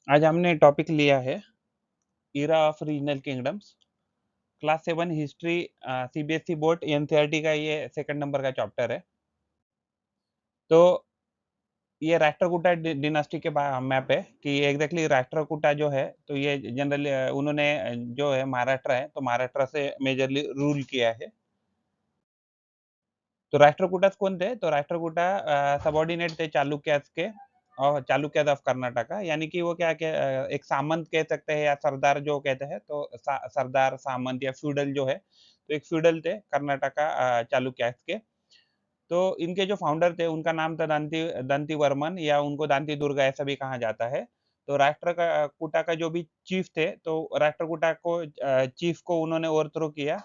आज हमने टॉपिक लिया है era of regional kingdoms. Class 7 history, CBSE board NCERT का ये सेकंड नंबर का चैप्टर है। तो ये राष्ट्रकूटा डिनास्टी के मैप है कि एग्जैक्टली राष्ट्रकूटा जो है, तो ये जनरली उन्होंने जो है महाराष्ट्र है, तो महाराष्ट्र से मेजरली रूल किया है। तो राष्ट्रकूटास कौन थे? तो राष्ट्रकूटा सबॉर्डिनेट थे चालुक्यास के, और चालुक्यास ऑफ कर्नाटका, यानी कि वो एक सामंत कह सकते हैं या सरदार जो कहते हैं, तो सरदार सामंत या फ्यूडल जो है, तो एक फ्यूडल थे कर्नाटका चालुक्यास के। तो इनके जो फाउंडर थे उनका नाम था दंती दंती वर्मन, या उनको दांती दुर्गा ऐसा भी कहा जाता है। तो राष्ट्र का कूटा का जो भी चीफ थे, तो राष्ट्रकूटा को चीफ को उन्होंने ओवरथ्रो किया,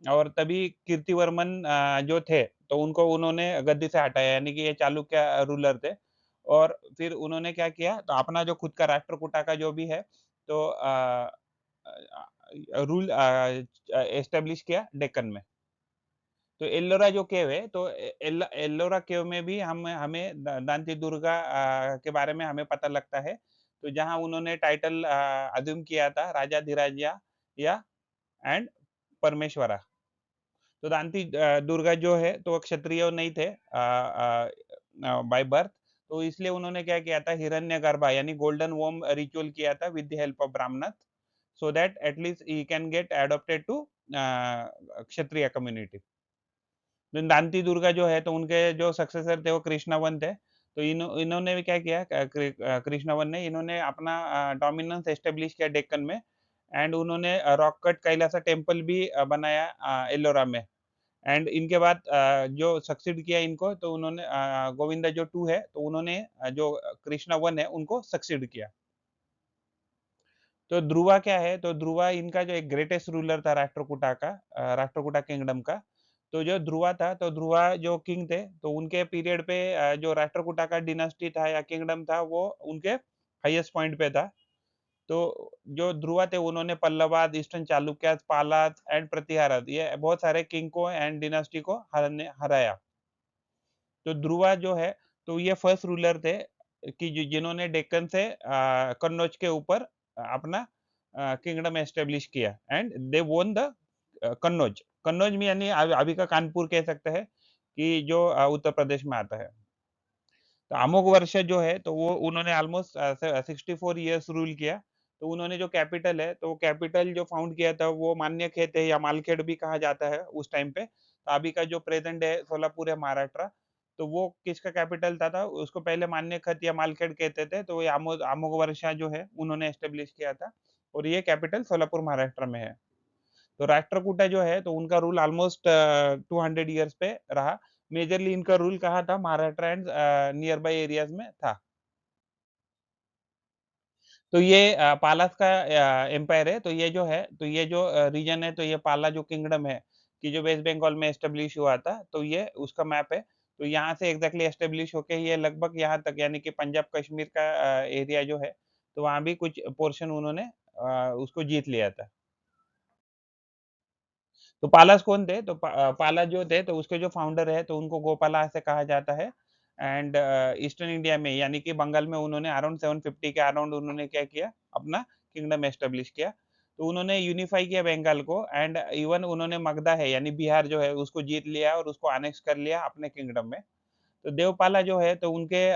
और तभी कीर्तिवर्मन जो थे, तो उनको उन्होंने गद्दी से हटाया, यानी कि ये चालुक्य रूलर थे। और फिर उन्होंने क्या किया, तो अपना जो खुद का राष्ट्रकूटा का जो भी है, तो रूल एस्टेब्लिश किया डेक्कन में। तो एल्लोरा जो केव है, तो एल्लोरा केव में भी हम हमें दांती दुर्गा के बारे में हमें पता लगता है। तो जहाँ उन्होंने टाइटल अज्यूम किया था, राजा धीराज या एंड परमेश्वरा। तो दांती दुर्गा जो है, तो वो क्षत्रिय नहीं थे बाय बर्थ। तो इसलिए उन्होंने क्या किया था, हिरण्यगर्भा यानी गोल्डन वोम रिचुअल किया था with the help of Brahmin, so that at least he can get adopted to Kshatriya community. Dantidurga जो है, तो उनके जो सक्सेसर थे वो कृष्णवन थे। तो इन्होंने भी क्या किया, कृष्णवन ने इन्होंने अपना डोमिनेंस एस्टेब्लिश किया डेक्कन में। एंड उन्होंने रॉक कट कैलासा टेम्पल भी बनाया एलोरा में। एंड इनके बाद जो सक्सीड किया इनको, तो उन्होंने गोविंदा जो टू है, तो उन्होंने जो कृष्णा वन है उनको सक्सीड किया। तो ध्रुवा क्या है, तो ध्रुवा इनका जो एक ग्रेटेस्ट रूलर था राष्ट्रकूटा का, राष्ट्रकूटा किंगडम का। तो जो ध्रुवा था, तो ध्रुवा जो किंग थे, तो उनके पीरियड पे जो राष्ट्रकूटा का डिनास्टी था या किंगडम था, वो उनके हाईएस्ट पॉइंट पे था। तो जो ध्रुवा थे उन्होंने पल्लवाद, ईस्टर्न चालुक्यास, पालाद एंड प्रतिहारद, ये बहुत सारे किंग को एंड डिनास्टी को हराया। तो ध्रुवा जो है, तो ये फर्स्ट रूलर थे कि जिन्होंने डेक्कन से कन्नौज के ऊपर अपना किंगडम एस्टेब्लिश किया, and they won the Kannauj. Kannauj में यानी अभी का कानपुर कह सकते हैं, कि जो उत्तर प्रदेश में आता है। तो अमोघ वर्ष जो है, तो वो उन्होंने ऑलमोस्ट 64 ईयर्स रूल किया। तो उन्होंने जो कैपिटल है, तो कैपिटल जो फाउंड किया था वो मान्यखेत है, या मालखेड़ भी कहा जाता है उस टाइम पे। तो अभी का जो प्रेजेंट है सोलापुर है महाराष्ट्र। तो वो किसका कैपिटल था उसको पहले मान्यखेत या मालखेड़ कहते थे। तो ये अमोघ वर्षा जो है उन्होंने एस्टेब्लिश किया था, और ये कैपिटल सोलापुर महाराष्ट्र में है। तो राष्ट्रकूटा जो है, तो उनका रूल ऑलमोस्ट 200 ईयर्स पे रहा। मेजरली इनका रूल कहाँ था, Maharashtra and near by areas में था। तो ये पालास का एम्पायर है। तो ये जो है, तो ये जो रीजन है, तो ये पाला जो किंगडम है, कि जो वेस्ट बंगाल में एस्टेब्लिश हुआ था, तो ये उसका मैप है। तो यहाँ से एग्जैक्टली एस्टेब्लिश होके ये लगभग यहाँ तक, यानी कि पंजाब कश्मीर का एरिया जो है, तो वहाँ भी कुछ पोर्शन उन्होंने उसको जीत लिया था। तो पालास कौन थे? तो पाला जो थे, तो उसके जो फाउंडर है, तो उनको गोपाला से कहा जाता है। एंड ईस्टर्न इंडिया में यानी कि बंगाल में उन्होंने अराउंड 750 के अराउंड उन्होंने क्या किया, अपना किंगडम एस्टेब्लिश किया। तो उन्होंने यूनिफाई किया बंगाल को, एंड इवन उन्होंने मगधा है यानी बिहार जो है उसको जीत लिया, और उसको अनेक्स कर लिया अपने किंगडम में। तो देवपाला जो है, तो उनके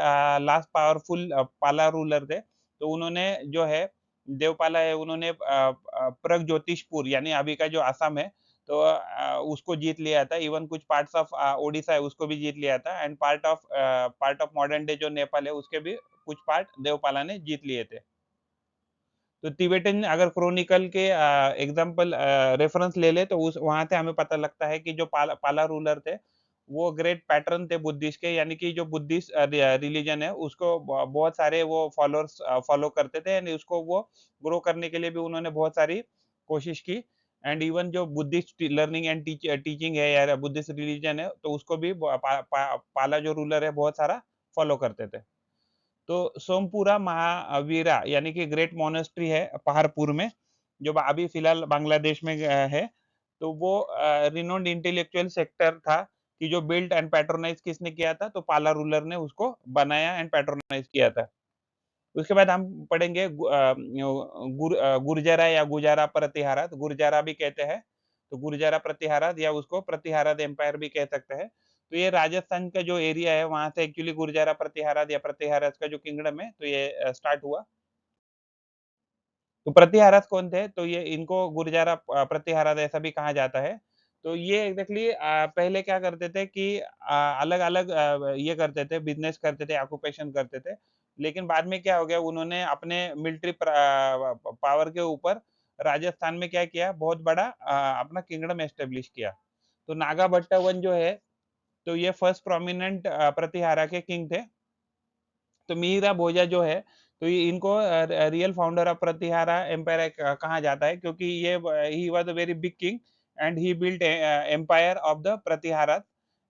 लास्ट पावरफुल पाला रूलर थे। तो उन्होंने जो है, देवपाला है, उन्होंने प्रगज्योतिषपुर यानी अभी का जो असम है, तो उसको जीत लिया था। इवन कुछ पार्ट्स ऑफ ओडिशा है उसको भी जीत लिया था, and part of modern day जो नेपाल है उसके भी कुछ पार्ट देवपाला ने जीत लिए थे। तो तिबेटन अगर क्रोनिकल के एग्जाम्पल रेफरेंस ले ले, तो उस वहां से हमें पता लगता है कि जो पाला रूलर थे, वो ग्रेट पैटर्न थे बुद्धिस्ट के, यानी कि जो बुद्धिस्ट रिलीजन है उसको बहुत सारे वो फॉलोअर्स फॉलो करते थे, एंड उसको वो ग्रो करने के लिए भी उन्होंने बहुत सारी कोशिश की। एंड इवन जो बुद्धिस्ट लर्निंग एंड टीचिंग है या बुद्धिस्ट रिलीजन है, तो उसको भी पाला जो रूलर है बहुत सारा फॉलो करते थे। तो सोमपुरा महावीरा यानी कि ग्रेट मोनेस्ट्री है पहाड़पुर में, जो अभी फिलहाल बांग्लादेश में है। तो वो रिनोन्ड इंटेलेक्चुअल सेक्टर था, कि जो बिल्ड एंड पैट्रोनाइज किसने किया था, तो पाला रूलर ने उसको बनाया एंड पैट्रोनाइज किया था। उसके बाद हम पढ़ेंगे गुर्जरा या गुजारा प्रतिहारात, गुर्जारा भी कहते हैं। तो गुर्जरा प्रतिहारात या उसको प्रतिहारात एम्पायर भी कह सकते हैं। तो ये राजस्थान का जो एरिया है, वहाँ से एक्चुअली गुर्जरा प्रतिहारात या प्रतिहारात का जो किंगडम है, तो ये स्टार्ट हुआ। तो प्रतिहारत कौन थे? तो ये इनको गुर्जारा प्रतिहारत ऐसा भी कहा जाता है। तो ये एग्ज़ैक्टली पहले क्या करते थे कि अलग-अलग ये करते थे, बिज़नेस करते थे, ऑक्यूपेशन करते थे। लेकिन बाद में क्या हो गया, उन्होंने अपने मिलिट्री पावर के ऊपर राजस्थान में क्या किया, बहुत बड़ा अपना किंगडम एस्टेब्लिश किया। तो नागाभट्टवन जो है, तो ये फर्स्ट प्रोमिनेंट प्रतिहारा के किंग थे। तो मिहिरा भोजा जो है, तो ये इनको real founder of Pratihara empire कहा जाता है, क्योंकि ये he was a very big king and he built empire of the Pratihara.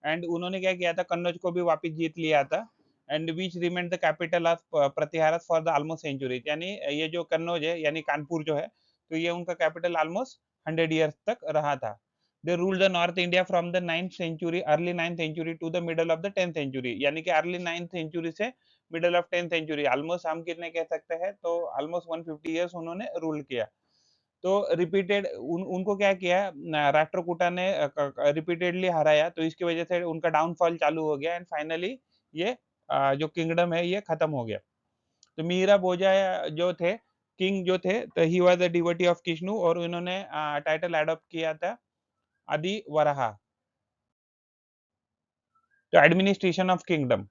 And उन्होंने क्या किया था, कन्नौज को भी वापस जीत लिया था। And which remained the capital of Pratihara for the almost century, यानी ये जो कन्नौज है यानी कानपुर जो है, तो ये उनका कैपिटल ऑलमोस्ट 100 ईयर्स तक रहा था। They rule the north India from the 9th century, early 9th century to the middle of the 10th century, यानी कि अर्ली 9th सेंचुरी से middle of 10th century, almost हम कितने कह सकते हैं, तो ऑलमोस्ट 150 ईयर्स उन्होंने रूल किया। तो रिपीटेड उनको क्या किया, राष्ट्रकूटा ने रिपीटेडली हराया, तो इसकी वजह से उनका डाउनफॉल चालू हो गया एंड फाइनली ये जो किंगडम है ये खत्म हो गया। तो मीरा भोजा जो थे, किंग जो थे, तो he was a devotee of Krishna, और उन्होंने टाइटल अडॉप्ट किया था आदि वराहा। तो एडमिनिस्ट्रेशन ऑफ किंगडम,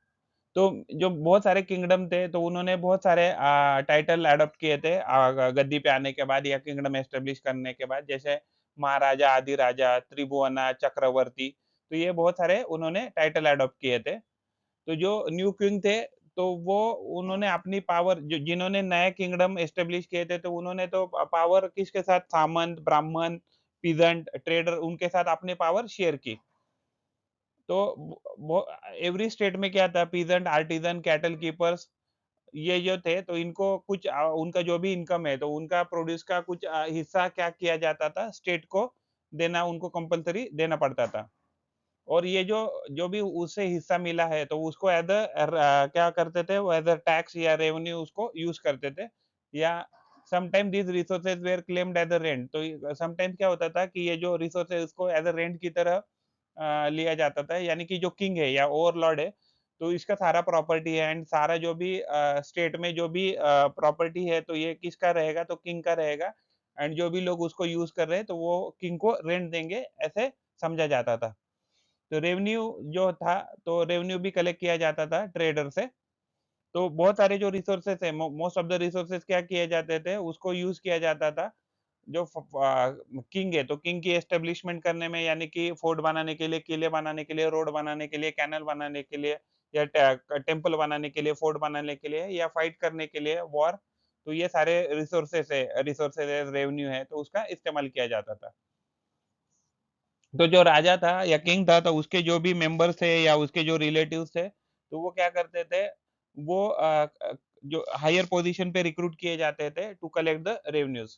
तो जो बहुत सारे किंगडम थे, तो उन्होंने बहुत सारे टाइटल अडॉप्ट किए थे गद्दी पे आने के बाद या किंगडम एस्टेब्लिश करने के बाद, जैसे महाराजा, आदिराजा, त्रिभुवना, चक्रवर्ती। तो ये बहुत सारे उन्होंने टाइटल अडॉप्ट किए थे। तो जो न्यू किंग थे, तो वो उन्होंने अपनी पावर, जो जिन्होंने नए किंगडम एस्टेब्लिश किए थे, तो उन्होंने तो पावर किसके साथ, सामंत, ब्राह्मण, पीजेंट, ट्रेडर, उनके साथ अपनी पावर शेयर की। तो एवरी स्टेट में क्या था, पीजेंट, आर्टिजन, कैटल कीपर्स, ये जो थे, तो इनको कुछ उनका जो भी इनकम है, तो उनका प्रोड्यूस का कुछ हिस्सा क्या किया जाता था, स्टेट को देना, उनको कंपल्सरी देना पड़ता था। और ये जो जो भी उससे हिस्सा मिला है, तो उसको एज क्या करते थे, वो एज अ टैक्स या रेवेन्यू उसको यूज करते थे। या sometime this resources were claimed as a rent, तो समटाइम क्या होता था कि ये जो रिसोर्सेज को एज अ रेंट की तरह लिया जाता था, यानी कि जो किंग है या ओवरलॉर्ड है, तो इसका सारा प्रॉपर्टी है एंड सारा जो भी स्टेट में जो भी प्रॉपर्टी है, तो ये किसका रहेगा, तो किंग का रहेगा। एंड जो भी लोग उसको यूज कर रहे हैं, तो वो किंग को रेंट देंगे, ऐसे समझा जाता था। तो रेवेन्यू जो था, तो रेवेन्यू भी कलेक्ट किया जाता था ट्रेडर से। तो बहुत सारे जो रिसोर्सेस है, मोस्ट ऑफ द रिसोर्सेस क्या किए जाते थे, उसको यूज किया जाता था। जो किंग है, तो किंग की एस्टेब्लिशमेंट करने में, यानी कि फोर्ट बनाने के लिए, किले बनाने के लिए, रोड बनाने के लिए, कैनल बनाने के लिए, या टेम्पल बनाने के लिए, फोर्ट बनाने के लिए, या फाइट करने के लिए वॉर। तो ये सारे रिसोर्सेस है, रेवेन्यू है, तो उसका इस्तेमाल किया जाता था। तो जो राजा था या किंग था, तो उसके जो भी मेंबर्स थे या उसके जो रिलेटिव्स थे, तो वो क्या करते थे, वो जो हायर पोजीशन पे रिक्रूट किए जाते थे टू कलेक्ट द रेवेन्यूज।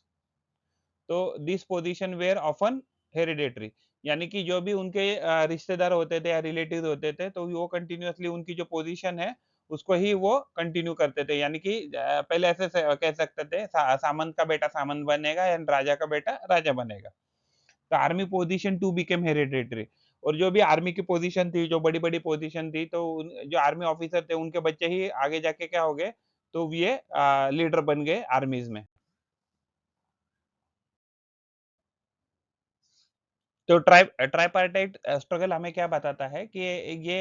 तो this position were often hereditary, यानी कि जो भी उनके रिश्तेदार होते थे या रिलेटिव होते थे, तो वो कंटिन्यूअसली उनकी जो पोजीशन है, उसको ही वो कंटिन्यू करते थे, यानी कि पहले ऐसे कह सकते थे, सामंत का बेटा सामंत बनेगा एंड राजा का बेटा राजा बनेगा। तो army position too became hereditary, और जो भी आर्मी की पोजीशन थी, जो बड़ी-बड़ी पोजीशन थी, तो जो आर्मी ऑफिसर थे, उनके बच्चे ही आगे जाके क्या हो गए, तो ये लीडर बन गए आर्मीज में। तो ट्राइपार्टाइट स्ट्रगल हमें क्या बताता है कि ये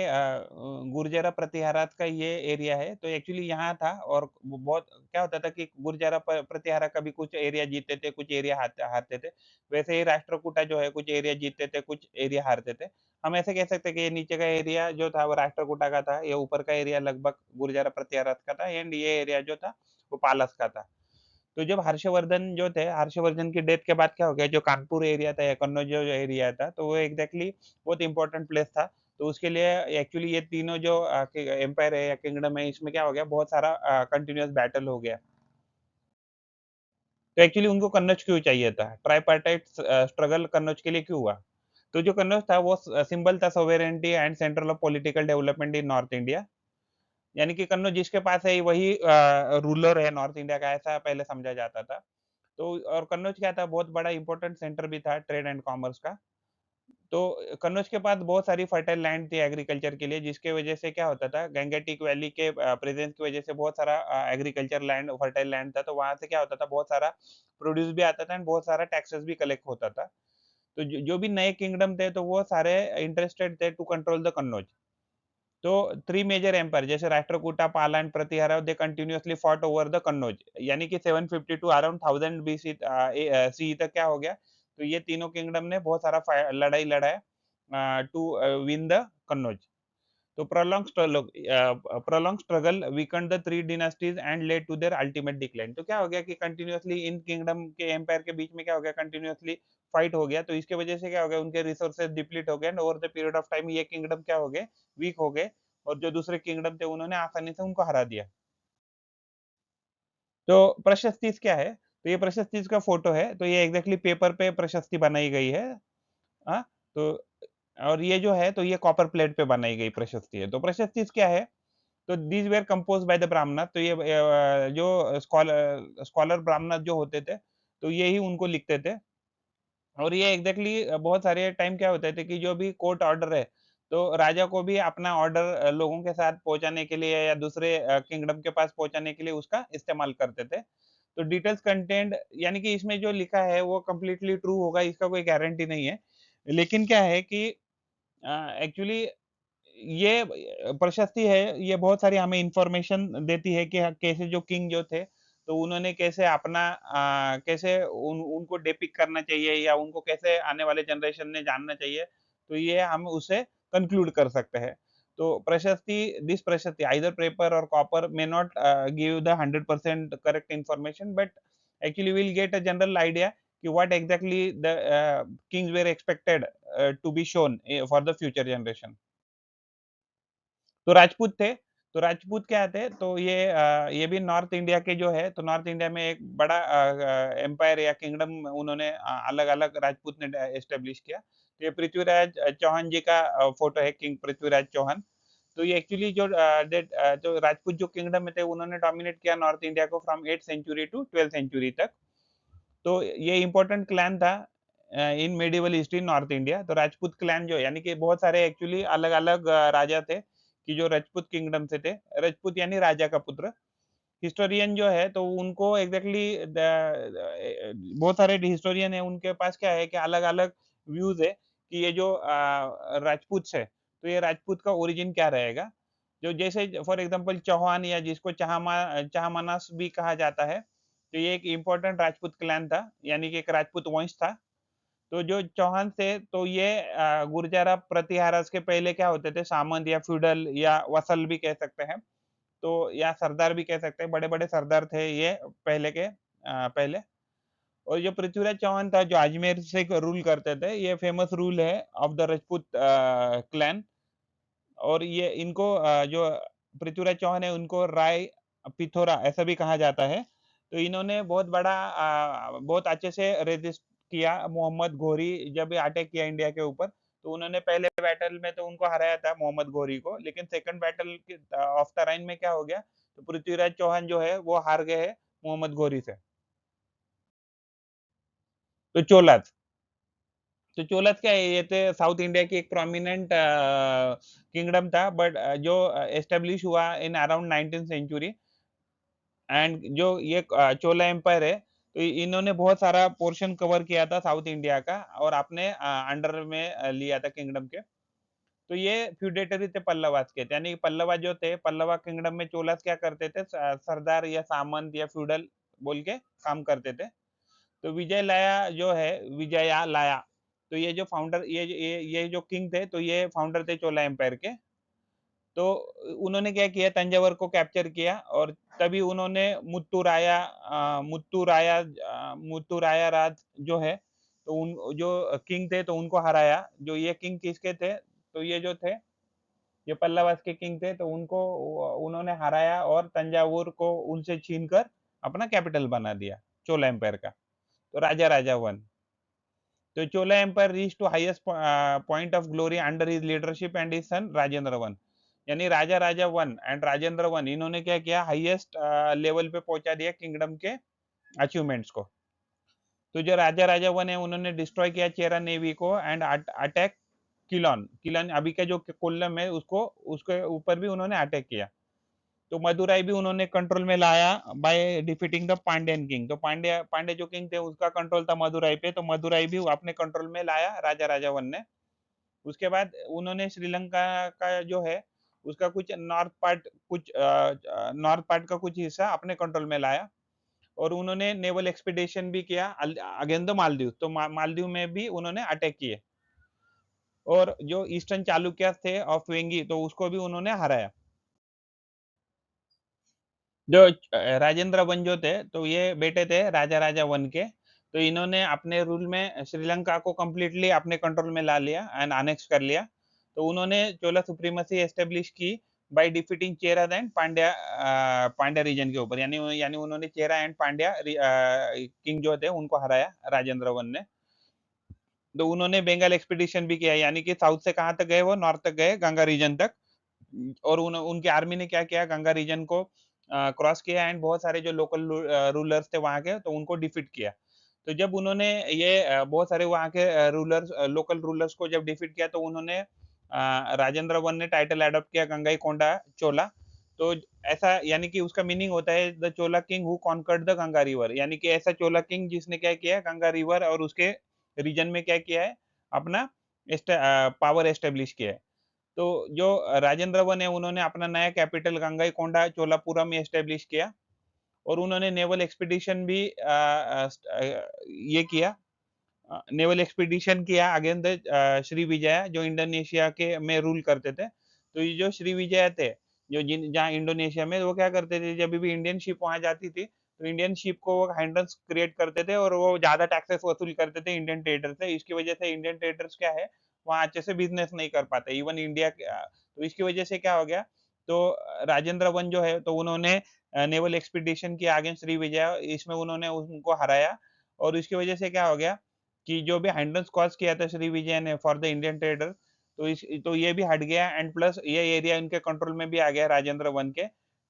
गुर्जरा प्रतिहारात का ये एरिया है, तो एक्चुअली यहाँ था, और वो बहुत क्या होता था कि गुर्जरा प्रतिहारा कभी कुछ एरिया जीतते थे, कुछ एरिया हारते थे। वैसे ही राष्ट्रकूटा जो है, कुछ एरिया जीतते थे, कुछ एरिया हारते थे। हम ऐसे कह सकते हैं कि ये नीचे का एरिया जो था वो राष्ट्रकूटा का था, ये ऊपर का एरिया लगभग गुर्जरा प्रतिहारात का था, एंड ये एरिया जो था वो पालस का था। तो जब हर्षवर्धन जो थे, हर्षवर्धन की डेथ के बाद क्या हो गया, जो कानपुर एरिया था या कन्नौज जो एरिया था, तो वो एग्जैक्टली बहुत इंपॉर्टेंट प्लेस था। तो उसके लिए एक्चुअली ये तीनों जो एम्पायर है या किंगडम है, इसमें क्या हो गया, बहुत सारा कंटिन्यूअस बैटल हो गया। तो एक्चुअली उनको कन्नौज क्यों चाहिए था, ट्राइपार्टाइट स्ट्रगल कन्नौज के लिए क्यों हुआ? तो जो कन्नौज था, वो सिंबल था sovereignty and central of political development in north India. यानी कि कन्नौज जिसके पास है वही रूलर है नॉर्थ इंडिया का, ऐसा पहले समझा जाता था। तो और कन्नौज क्या था, बहुत बड़ा इंपॉर्टेंट सेंटर भी था ट्रेड एंड कॉमर्स का। तो कन्नौज के पास बहुत सारी फर्टाइल लैंड थी एग्रीकल्चर के लिए, जिसके वजह से क्या होता था, गंगेटिक वैली के प्रेजेंस की वजह से बहुत सारा एग्रीकल्चर लैंड, फर्टाइल लैंड था, तो वहां से क्या होता था, बहुत सारा प्रोड्यूस भी आता था एंड बहुत सारा टैक्सेस भी कलेक्ट होता था। तो जो भी नए किंगडम थे, तो वो सारे इंटरेस्टेड थे टू कंट्रोल द कन्नौज। तो थ्री मेजर एम्पायर जैसे राष्ट्रकूटा, पाला and Pratihara, they continuously fought over the Kannauj, यानी कि 752 अराउंड 1000 बीसी सी तक क्या हो गया, तो ये तीनों किंगडम ने बहुत सारा लड़ाई लड़ा है टू विन द कन्नौज। तो prolonged struggle weakened the three dynasties and led to their ultimate decline। तो क्या हो गया कि कंटिन्यूअसली इन किंगडम के एम्पायर के बीच में क्या हो गया, कंटिन्यूअसली फाइट हो गया, तो इसके वजह से क्या हो गया, उनके रिसोर्सेज डिप्लीट हो गए and over the period of time ये किंगडम क्या हो गए, वीक हो गए, और जो दूसरे किंगडम थे उन्होंने आसानी से उनको हरा दिया। तो प्रशस्तिज क्या है, तो ये प्रशस्तिज का फोटो है, तो ये एग्जैक्टली पेपर पे प्रशस्ति बनाई गई है। हाँ, तो और ये जो है, तो ये कॉपर प्लेट पे बनाई गई प्रशस्ति है। तो प्रशस्तिज क्या है, तो these were compose by the ब्राह्मण, तो ये जो स्कॉलर स्कॉलर ब्राह्मण जो होते थे, तो ये ही उनको लिखते थे। और ये एग्जैक्टली बहुत सारे टाइम क्या होते थे कि जो भी कोर्ट ऑर्डर है, तो राजा को भी अपना ऑर्डर लोगों के साथ पहुंचाने के लिए या दूसरे किंगडम के पास पहुंचाने के लिए उसका इस्तेमाल करते थे। तो डिटेल्स कंटेंट, यानी कि इसमें जो लिखा है वो कंप्लीटली ट्रू होगा, इसका कोई गारंटी नहीं है। लेकिन क्या है कि एक्चुअली ये प्रशस्ति है, ये बहुत सारी हमें इन्फॉर्मेशन देती है कि कैसे जो किंग जो थे, तो उन्होंने कैसे अपना कैसे उनको डिपिक्ट करना चाहिए या उनको कैसे आने वाले जनरेशन ने जानना चाहिए, तो ये हम उसे कंक्लूड कर सकते हैं। तो prashasti, this prashasti either paper और copper may not give the 100% correct information, but actually will get a general idea कि what exactly the kings were expected to be shown for the future generation. तो राजपूत थे, तो राजपूत क्या थे, तो ये भी नॉर्थ इंडिया के जो है, तो नॉर्थ इंडिया में एक बड़ा एम्पायर या किंगडम उन्होंने अलग-अलग राजपूत ने एस्टेब्लिश किया। तो ये पृथ्वीराज चौहान जी का फोटो है, किंग पृथ्वीराज चौहान। तो ये एक्चुअली जो राजपूत जो किंगडम में थे, उन्होंने डोमिनेट किया नॉर्थ इंडिया को from 8th century to 12th century तक। तो ये इम्पोर्टेंट क्लैन था in medieval history north India. तो राजपूत क्लैन जो है, यानी कि बहुत सारे एक्चुअली अलग-अलग राजा थे कि जो राजपूत किंगडम से थे। राजपूत यानी राजा का पुत्र। हिस्टोरियन जो है, तो उनको एग्ज़ैक्टली बहुत सारे हिस्टोरियन हैं, उनके पास क्या है कि अलग-अलग व्यूज़ है कि ये जो राजपूत है, तो ये राजपूत का ओरिजिन क्या रहेगा? जो जैसे फॉर एग्ज़ाम्पल चौहान या जिसको चाहमानास भी कहा जाता है, तो ये एक इम्पोर्टेंट राजपूत क्लैन था, यानी कि एक राजपूत वंश था। तो जो चौहान थे, तो ये गुर्जर प्रतिहारस के पहले क्या होते थे, सामंत या फ्यूडल या वसल भी कह सकते हैं। तो या सरदार भी कह सकते हैं, बड़े-बड़े सरदार थे ये पहले के पहले। और जो पृथ्वीराज चौहान था, जो अजमेर से रूल करते थे, ये फेमस रूल है ऑफ द राजपूत क्लैन। और ये इनको जो पृथ्वीराज चौहान है, उनको राय पिथौरा ऐसा भी कहा जाता है। तो इन्होंने बहुत बड़ा बहुत अच्छे से रेजिस्ट किया, मोहम्मद घोरी जब अटैक किया इंडिया के ऊपर, तो उन्होंने पहले बैटल में तो उनको हराया था मोहम्मद घोरी को, लेकिन सेकंड बैटल ऑफ तराइन में क्या हो गया, तो पृथ्वीराज चौहान जो है वो हार गए हैं मोहम्मद घोरी से। तो चोलास, तो चोलास क्या है, ये थे साउथ इंडिया की एक प्रोमिनेंट किंगडम था, बट जो एस्टेब्लिश हुआ in around 19th century. And जो ये चोला एम्पायर है, तो इन्होंने बहुत सारा पोर्शन कवर किया था साउथ इंडिया का और अपने अंडर में लिया था किंगडम के। तो ये फ्यूडेटरी थे पल्लवास के, यानी पल्लवा जो थे, पल्लवा किंगडम में चोलास क्या करते थे, सरदार या सामंत या फ्यूडल बोल के काम करते थे। तो विजय लाया जो है, विजया लाया, तो ये जो फाउंडर, ये जो किंग थे, तो ये फाउंडर थे चोला एम्पायर के। तो उन्होंने क्या किया, तंजावर को कैप्चर किया और तभी उन्होंने मुत्तू राया राज जो है, तो उन जो किंग थे, तो उनको हराया। जो ये किंग किसके थे, तो ये जो थे, ये पल्लवास के किंग थे, तो उनको उन्होंने हराया और तंजावुर को उनसे छीनकर अपना कैपिटल बना दिया चोला एम्पायर का। तो राजा राजा वन। तो Chola Empire reached to highest point of glory under his leadership and his son Rajendra I. यानी राजा राजा वन एंड राजेंद्र वन, इन्होंने क्या किया, हाईएस्ट लेवल पे पहुंचा दिया किंगडम के अचीवमेंट्स को। तो जो राजा राजा वन है, उन्होंने डिस्ट्रॉय किया चेरा नेवी को एंड अटैक किलोन। किलोन अभी का जो कोल्लम है, उसको, उसके ऊपर भी उन्होंने अटैक किया। तो मदुराई भी उन्होंने कंट्रोल में लाया by defeating the Pandyan king. तो पांड्या पांड्य जो किंग थे, उसका कंट्रोल था मदुराई पे, तो मदुराई भी अपने कंट्रोल में लाया राजा राजा वन ने। उसके बाद उन्होंने श्रीलंका का जो है, उसका कुछ नॉर्थ पार्ट, कुछ नॉर्थ पार्ट का कुछ हिस्सा अपने कंट्रोल में लाया। और उन्होंने नेवल एक्सपीडिशन भी किया अगेंस्ट द मालदीव। तो मालदीव में भी उन्होंने अटैक किए। और जो ईस्टर्न चालुक्य थे ऑफ वेंगी, तो उसको भी उन्होंने हराया। जो राजेंद्र वन जो थे, तो ये बेटे थे राजा राजा वन के। तो इन्होंने अपने रूल में श्रीलंका को कंप्लीटली अपने कंट्रोल में ला लिया एंड अनेक्स कर लिया। तो उन्होंने चोला सुप्रीमेसी एस्टेब्लिश की by defeating Chera and Pandya, Pandya region के ऊपर। यानी यानी उन्होंने चेरा एंड पांड्या किंग जो थे, उनको हराया राजेंद्र वन ने। तो उन्होंने बंगाल एक्सपीडिशन भी किया, यानी कि साउथ से कहाँ तक गए, वो नॉर्थ तक गए, गंगा रीजन तक। और उनकी आर्मी ने क्या किया, गंगा रीजन को क्रॉस किया एंड बहुत सारे जो लोकल रूलर्स थे वहां के, तो उनको डिफीट किया। तो जब उन्होंने ये बहुत सारे वहां के रूलर्स, लोकल रूलर्स को जब डिफीट किया, तो उन्होंने राजेंद्र वन ने टाइटल अडॉप्ट किया गंगाई कोंडा चोला। तो ऐसा, यानी कि उसका मीनिंग होता है the Chola king who conquered the Ganga river, यानी कि ऐसा चोला किंग जिसने क्या किया, गंगा रिवर और उसके रीजन में क्या किया है, अपना पावर एस्टेब्लिश किया है। तो जो राजेंद्र वन है, उन्होंने अपना नया कैपिटल गंगाईकोंडा चोलापुरम में एस्टेब्लिश किया। और उन्होंने नेवल एक्सपीडिशन भी ये किया, नेवल एक्सपीडिशन किया अगेंस्ट द श्री विजय, जो इंडोनेशिया के में रूल करते थे। तो ये जो श्री विजय थे, जो जिन जहाँ इंडोनेशिया में, वो क्या करते थे, जब भी इंडियन शिप वहां जाती थी, तो इंडियन शिप को वो हाइंड्रेंस क्रिएट करते थे और वो ज्यादा टैक्सेस वसूल करते थे इंडियन ट्रेडर से। इसकी वजह से इंडियन ट्रेडर्स क्या है, वहाँ अच्छे से बिजनेस नहीं कर पाते, इवन इंडिया। तो इसकी वजह से क्या हो गया, तो राजेंद्र वन जो है, तो उन्होंने नेवल एक्सपीडिशन किया अगेंस्ट श्री विजय, इसमें उन्होंने उनको हराया। और इसकी वजह से क्या हो गया, कि जो भी हैंडल्स कॉज किया था श्री विजय ने फॉर द इंडियन ट्रेडर, तो तो ये भी हट गया एंड प्लस ये एरिया इनके कंट्रोल में भी आ गया राजेंद्र वन के।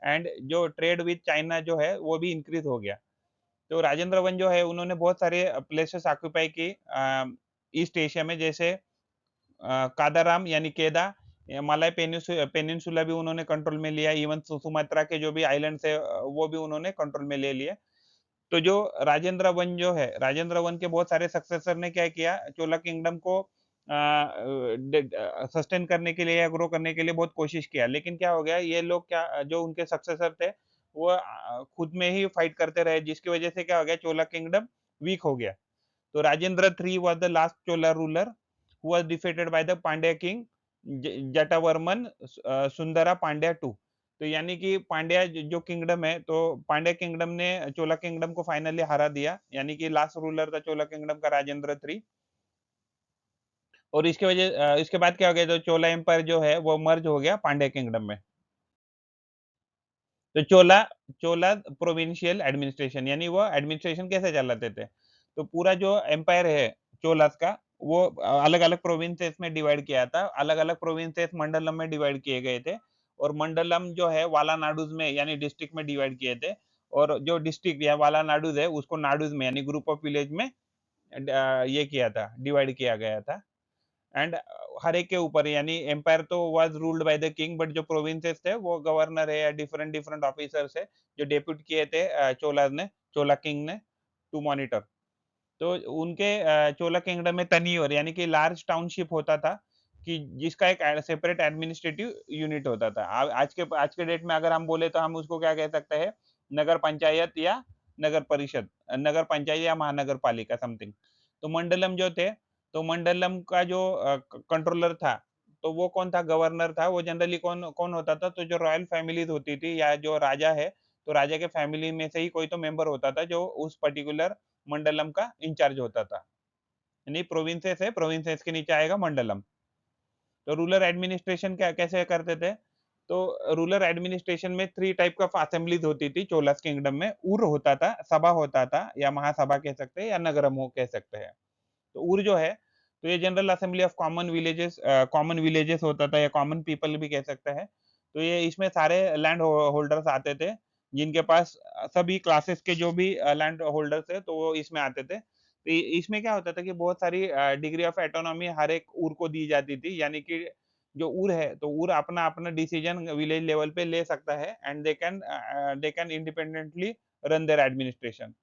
एंड जो ट्रेड विद चाइना जो है, वो भी इंक्रीज हो गया। तो राजेंद्र वन जो है, उन्होंने बहुत सारे प्लेसेस ऑक्यूपाई की ईस्ट एशिया में, जैसे कादाराम यानी केदा, मलाय पेनिनसुला भी उन्होंने कंट्रोल में लिया। इवन सुमात्रा के जो भी आइलैंड्स है, वो भी उन्होंने कंट्रोल में ले लिए। तो जो राजेंद्र वन जो है, राजेंद्र वन के बहुत सारे सक्सेसर ने क्या किया, चोला किंगडम को सस्टेन करने के लिए या ग्रो करने के लिए बहुत कोशिश किया। लेकिन क्या हो गया, ये लोग क्या, जो उनके सक्सेसर थे, वो खुद में ही फाइट करते रहे, जिसकी वजह से क्या हो गया, चोला किंगडम वीक हो गया। तो Rajendra three was the last Chola ruler who was defeated by the Pandya king Jatavarman Sundara Pandya two. तो यानी कि पांड्या जो किंगडम है, तो पांड्या किंगडम ने चोला किंगडम को फाइनली हरा दिया, यानी कि लास्ट रूलर था चोला किंगडम का राजेंद्र थ्री। और इसके इसके बाद क्या हो गया, तो चोला एम्पायर जो है, वो मर्ज हो गया पांड्या किंगडम में। तो चोला चोला प्रोविंशियल एडमिनिस्ट्रेशन, यानी वो एडमिनिस्ट्रेशन कैसे चलाते थे, तो पूरा जो एम्पायर है चोलास का, वो अलग अलग प्रोविंसेस में डिवाइड किया था। अलग अलग प्रोविंसेस मंडलम में डिवाइड किए गए थे। और मंडलम जो है वाला नाडुज में, यानी डिस्ट्रिक्ट में डिवाइड किए थे। और जो डिस्ट्रिक्ट या वाला नाडुज है, उसको नाडुज में यानी ग्रुप ऑफ विलेज में ये किया था, डिवाइड किया गया था। एंड हर एक के ऊपर, यानी एम्पायर तो was ruled by the king, but जो प्रोविंसेस थे, वो गवर्नर है या डिफरेंट डिफरेंट ऑफिसर्स है, जो डेप्यूट किए थे चोला किंग ने टू मॉनिटर। तो उनके चोला किंगडम में तनीवर यानी कि लार्ज टाउनशिप होता था, कि जिसका एक सेपरेट एडमिनिस्ट्रेटिव यूनिट होता था। आज के डेट में अगर हम बोले, तो हम उसको क्या कह सकते हैं, नगर पंचायत या नगर परिषद, नगर पंचायत या महानगर पालिका समथिंग। तो मंडलम जो थे, तो मंडलम का जो कंट्रोलर था, तो वो कौन था, गवर्नर था। वो जनरली कौन कौन होता था, तो जो रॉयल फैमिलीज होती थी या जो राजा है, तो राजा के फैमिली में से ही कोई तो मेंबर होता था, जो उस पर्टिकुलर मंडलम का इंचार्ज होता था। यानी प्रोविंसेस है, प्रोविंसेस के नीचे आएगा मंडलम। तो रूरल एडमिनिस्ट्रेशन क्या कैसे करते थे, तो रूरल एडमिनिस्ट्रेशन में थ्री टाइप ऑफ असेंबलीज होती थी चोलास किंगडम में। उर होता था, सभा होता था, या महासभा कह सकते हैं, या नगरम हो कह सकते हैं। तो उर जो है, तो ये general assembly of common villages होता था, या कॉमन पीपल भी कह सकते हैं। तो ये इसमें सारे लैंड होल्डर्स आते थे, जिनके पास सभी क्लासेस के जो भी लैंड होल्डर्स थे, तो वो इसमें आते थे। तो इसमें क्या होता था कि बहुत सारी डिग्री ऑफ ऑटोनॉमी हर एक ऊर को दी जाती थी, यानी कि जो ऊर है, तो ऊर अपना-अपना डिसीजन विलेज लेवल पे ले सकता है and they can independently run their administration.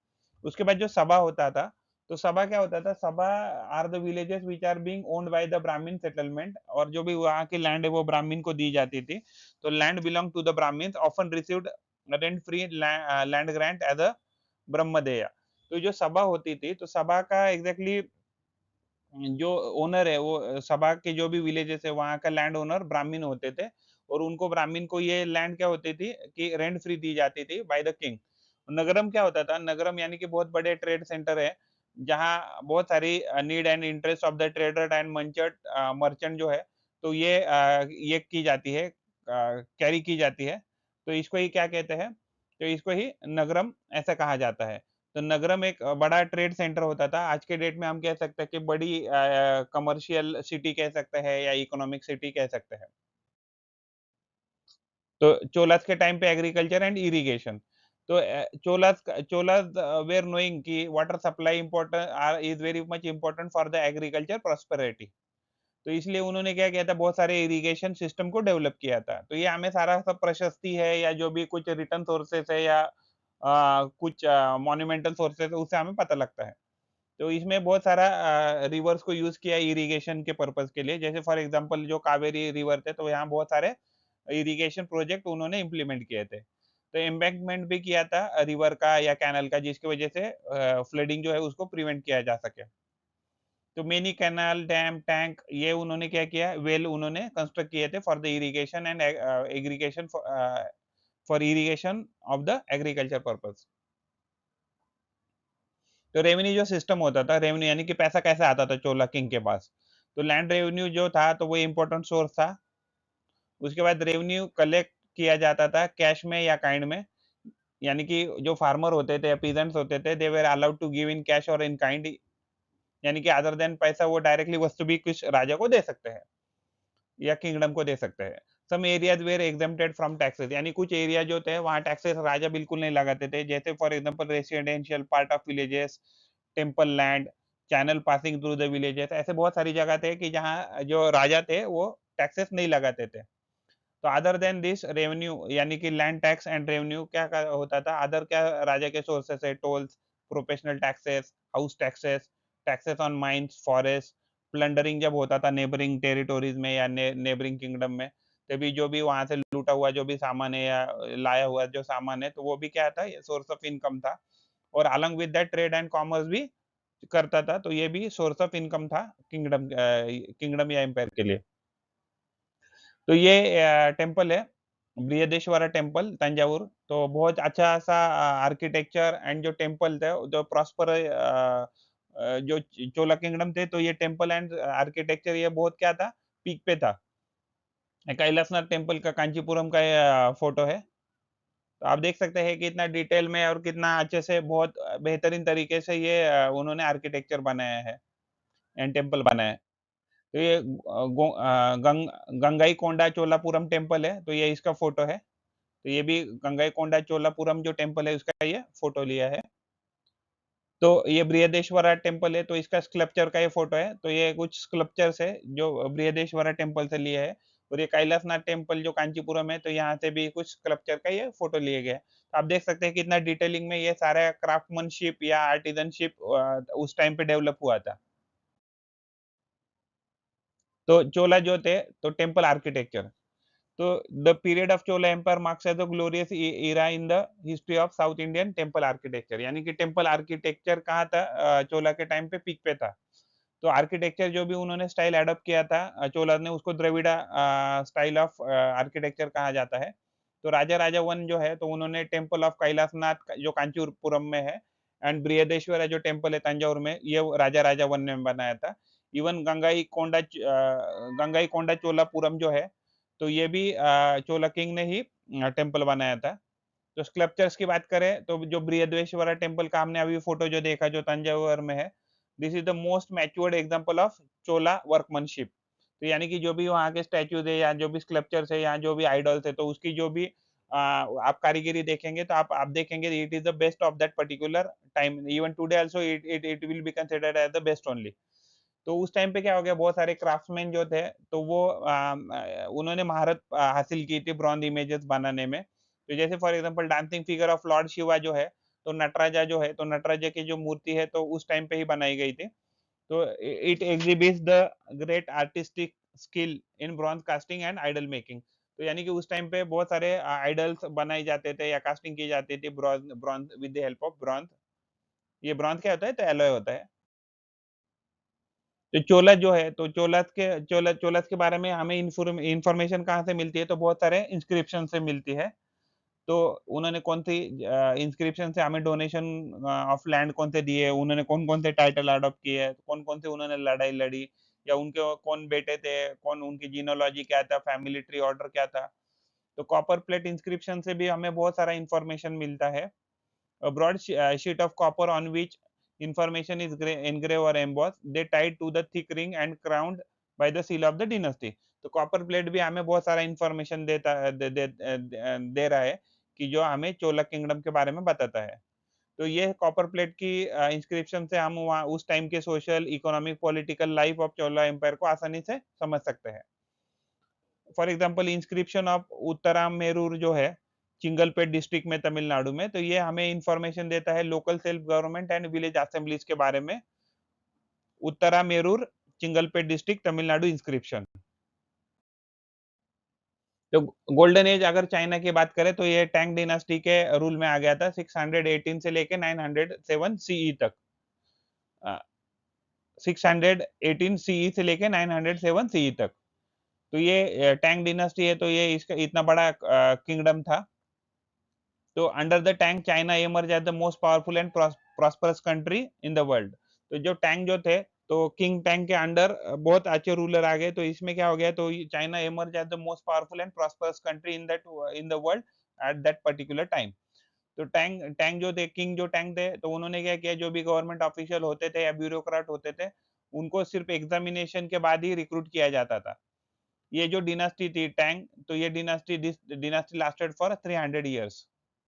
उसके बाद जो सभा होता था, तो सभा क्या होता था? Sabha are the villages which are being owned by the Brahmin settlement, और जो भी वहाँ की लैंड है वो ब्राह्मीण को दी जाती थी। तो land belong to the Brahmins often received rent free land grant as a brahmadeya. तो जो सभा होती थी, तो सभा का एग्ज़ैक्टली जो ओनर है, वो सभा के जो भी विलेजेस है, वहाँ का लैंड ओनर ब्राह्मीण होते थे, और उनको ब्राह्मीण को ये लैंड क्या होती थी कि रेंट फ्री दी जाती थी बाय द किंग। नगरम क्या होता था? नगरम यानी कि बहुत बड़े ट्रेड सेंटर है, जहाँ बहुत सारी need and interest of the trader and merchant जो है, तो ये की जाती है, कैरी की जाती है। तो इसको ही क्या कहते हैं? तो इसको ही नगरम ऐसा कहा जाता है। तो नगरम एक बड़ा ट्रेड सेंटर होता था। आज के डेट में हम कह सकते हैं कि बड़ी कमर्शियल सिटी कह सकते हैं या इकोनॉमिक सिटी कह सकते हैं। तो चोलास के टाइम पे एग्रीकल्चर एंड इरिगेशन। तो चोलास वेर नोइंग कि water supply is very much important for the agriculture prosperity. तो इसलिए उन्होंने क्या किया था, बहुत सारे इरिगेशन सिस्टम को डेवलप किया था। तो ये हमें सारा सब प्रशस्ति है या जो भी कुछ रिटर्न सोर्सेस है या कुछ मॉन्यूमेंटल सोर्सेस है, उससे हमें पता लगता है। तो इसमें बहुत सारा रिवर्स को यूज़ किया इरिगेशन के पर्पज़ के लिए। जैसे फॉर एग्ज़ाम्पल जो कावेरी रिवर थे, तो यहाँ बहुत सारे इरिगेशन प्रोजेक्ट उन्होंने इम्प्लीमेंट किए थे। तो एम्बैंकमेंट भी किया था रिवर का या कैनल का, जिसकी वजह से फ्लडिंग जो है उसको प्रिवेंट किया जा सके। तो मेनी कैनाल, डैम, टैंक ये उन्होंने क्या किया, वेल उन्होंने कंस्ट्रक्ट किए थे for the irrigation and for irrigation of the agriculture purpose. तो रेवेन्यू जो सिस्टम होता था, रेवेन्यू यानी कि पैसा कैसे आता था चोला किंग के पास। तो लैंड रेवेन्यू जो था, तो वो इम्पोर्टेंट सोर्स था। उसके बाद रेवेन्यू कलेक्ट किया जाता था कैश में या काइंड में, यानी कि जो फार्मर होते थे, पीजेंट्स होते थे, they were allowed to give in cash और इन काइंड, यानी कि अदर देन पैसा वो डायरेक्टली वस्तु भी कुछ राजा को दे सकते हैं या किंगडम को दे सकते हैं। Some areas were exempted from taxes, यानी कुछ एरिया जो थे वहाँ टैक्सेस राजा बिल्कुल नहीं लगाते थे। जैसे for example residential part of villages, temple land, channel passing through the villages, ऐसे बहुत सारी जगह थे कि जहाँ जो राजा थे वो टैक्सेस नहीं लगाते थे। तो अदर देन दिस रेवेन्यू, यानी कि लैंड टैक्स एंड रेवेन्यू क्या होता था, अदर क्या राजा के सोर्सेस है, tolls, professional taxes, house taxes, taxes on mines, forest, plundering जब होता था नेबरिंग टेरिटोरीज में या नेबरिंग किंगडम में, तभी जो भी वहां से लूटा हुआ जो भी सामान है या लाया हुआ जो सामान है, तो वो भी क्या था, ये सोर्स ऑफ इनकम था। और along with that trade and commerce भी करता था, तो ये भी सोर्स ऑफ इनकम था किंगडम या एम्पायर के लिए। तो ये टेम्पल है, बृहदेश्वरा टेम्पल, तंजावुर। तो बहुत अच्छा-सा आर्किटेक्चर एंड जो टेम्पल थे, जो जो चोला किंगडम थे, तो ये टेम्पल एंड आर्किटेक्चर ये बहुत क्या था, पीक पे था। कैलाशनाथ टेम्पल का कांचीपुरम का ये फोटो है। तो आप देख सकते हैं कि कितना डिटेल में और कितना अच्छे से बहुत बेहतरीन तरीके से ये उन्होंने आर्किटेक्चर बनाया है एंड टेम्पल बनाया है। तो ये गंगाईकोंडा चोलापुरम टेम्पल है, तो ये इसका फोटो है। तो ये भी गंगाईकोंडा चोलापुरम जो टेम्पल है उसका ये फोटो लिया है। तो ये बृहदेश्वरा टेम्पल है, तो इसका स्कल्पचर का ये फोटो है। तो ये कुछ स्कल्पचर्स है जो बृहदेश्वरा टेम्पल से लिए है। और ये कैलाशनाथ टेम्पल जो कांचीपुरम है, तो यहाँ से भी कुछ स्कल्पचर का ये फोटो लिए गए हैं। तो आप देख सकते हैं कितना डिटेलिंग में ये सारा क्राफ्टमैनशिप या आर्टिज़नशिप उस टाइम पे डेवलप हुआ था। तो चोला जो थे, तो temple architecture. So the period of Chola Empire marks as a glorious era in the history of South Indian temple architecture, यानी कि टेम्पल आर्किटेक्चर कहाँ था, चोला के टाइम पे पीक पे था। तो आर्किटेक्चर जो भी उन्होंने स्टाइल अडॉप्ट किया था चोला ने, उसको द्रविड़ा स्टाइल ऑफ आर्किटेक्चर कहा जाता है। तो राजा राजा वन जो है, तो उन्होंने टेम्पल ऑफ कैलाशनाथ जो कांचीपुरम में है, एंड बृहदेश्वरा जो टेम्पल है तंजौर में, ये राजा राजा वन ने बनाया था। इवन गंगाई कोंडा चोलापुरम जो है, तो ये भी चोला किंग ने ही टेम्पल बनाया था। तो स्कल्पचर्स की बात करें, तो जो बृहदेश्वरा टेम्पल का हमने अभी फोटो जो देखा जो तंजावुर में है, this is the most matured example of Chola workmanship. तो यानी कि जो भी वहाँ के स्टैच्यूज़ है या जो भी स्कल्पचर्स है या जो भी आइडल्स है, तो उसकी जो भी आप कारीगरी देखेंगे तो आप देखेंगे it is the best of that particular time. Even today also it will be considered as the best only. तो उस टाइम पे क्या हो गया, बहुत सारे क्राफ्ट्समैन जो थे, तो वो उन्होंने महारत हासिल की थी ब्रॉन्ज इमेजेस बनाने में। तो जैसे for example dancing figure of Lord Shiva जो है, तो नटराजा जो है, तो नटराजा की जो मूर्ति है, तो उस टाइम पे ही बनाई गई थी। तो it exhibits the great artistic skill in bronze casting and idol making. तो यानी कि उस टाइम पे बहुत सारे आइडल्स बनाए जाते थे या कास्टिंग की जाती थी bronze bronze with the help of bronze. ये ब्रॉन्ज क्या होता है? तो एलॉय होता है। तो चोला जो है, तो चोलास के बारे में हमें इन्फॉर्मेशन कहाँ से मिलती है? तो बहुत सारे इंस्क्रिप्शन से मिलती है। तो उन्होंने कौन-सी इंस्क्रिप्शन से हमें डोनेशन ऑफ लैंड कौन से दिए, उन्होंने कौन-कौन से टाइटल अडॉप्ट किए, कौन-कौन से उन्होंने लड़ाई लड़ी या उनके कौन बेटे थे, कौन उनकी जीनोलॉजी क्या था, फैमिली ट्री ऑर्डर क्या था। तो कॉपर प्लेट इंस्क्रिप्शन से भी हमें बहुत सारा इन्फॉर्मेशन मिलता है। A broad sheet of copper on which information is engraved or embossed, they tied to the thick ring and crowned by the seal of the dynasty। तो कॉपर प्लेट भी हमें बहुत सारा इंफॉर्मेशन दे रहा है कि जो हमें चोला किंगडम के बारे में बताता है। तो ये कॉपर प्लेट की इंस्क्रिप्शन से हम वहाँ उस टाइम के social, economic, political life of Chola empire को आसानी से समझ सकते हैं। For example inscription of Uttaramerur जो है, चिंगलपेट डिस्ट्रिक्ट में तमिलनाडु में, तो ये हमें इंफॉर्मेशन देता है local self government and village assemblies के बारे में। उत्तरामेरूर, चिंगलपेट डिस्ट्रिक्ट, तमिलनाडु इंस्क्रिप्शन। तो गोल्डन एज अगर चाइना की बात करें तो ये टैंग डायनास्टी के रूल में आ गया था 618 से लेके 907 सीई तक। अ, 618 सीई से लेके 907 सीई तक। तो ये टैंग डायनास्टी है, तो ये इसका इतना बड़ा किंगडम था। तो under the Tang China emerge as the most powerful and prosperous country in the world. तो जो टैंग जो थे, तो किंग टैंग के अंडर बहुत अच्छे रूलर आ गए, तो इसमें क्या हो गया, तो China emerge as the most powerful and prosperous country in the world at that particular time. तो टैंग टैंग जो थे, किंग जो टैंग थे, तो उन्होंने क्या किया, जो भी गवर्नमेंट ऑफिशियल होते थे या ब्यूरोक्रेट होते थे, उनको सिर्फ एग्जामिनेशन के बाद ही रिक्रूट किया जाता था। ये जो डिनास्टी थी टैंग, तो ये डिनास्टी लास्टेड फॉर 300 इयर्स।